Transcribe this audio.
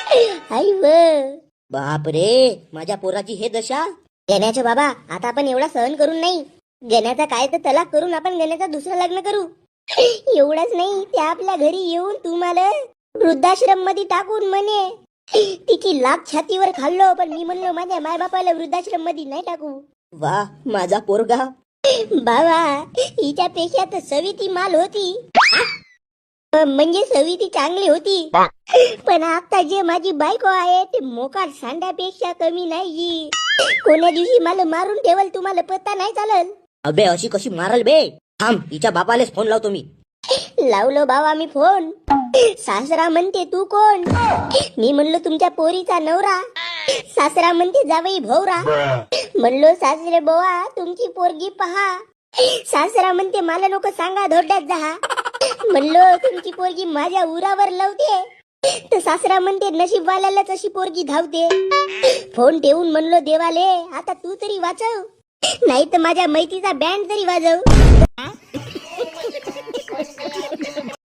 आई व बाप रे, माझ्या पोराची हे दशा. गण्याच्या बाबा, आता आपण एवढा सहन करून नाही, गण्याचा काय तर तलाक करून आपण गण्याचा दुसरं लग्न करू. एवढंच नाही, त्या आपल्या घरी येऊन तुम्हाला वृद्धाश्रम मध्ये टाकून म्हणे तिची लाख छातीवर खाल्लो, पण मी म्हणलो माझ्या मायबापाला वृद्धाश्रम मध्ये नाही टाकू. वा माझा पोरगा. बाबा, हिच्यापेक्षा तर सविती माल होती, म्हणजे सविती चांगली होती, पण आता जे माझी बायको आहे ते मोकाट सांड्यापेक्षा कमी नाही. कोण्या दिवशी मला मारून ठेवल तुम्हाला पत्ता नाही चालल. अबे अशी कशी मारल बे? थांब, हिच्या बापालेच फोन लावतो मी. लावलो बाबा मी फोन. सासरा म्हणते तू कोण? मी म्हणलो तुमच्या पोरीचा नवरा. सासरा म्हणते जावई भोवरा. म्हणलो सासरे बोवा तुमची पोरगी पहा. सासरा म्हणते मला नको सांगा धोड्यात जा. म्हणलो तुमची पोरगी माझ्या उरावर लावते. तर सासरा म्हणते नशीबवाल्यालाच अशी पोरगी धावते. फोन ठेवून म्हणलो देवाले आता तू तरी वाचव, नाही तर माझ्या मैतीचा बँड तरी वाजव.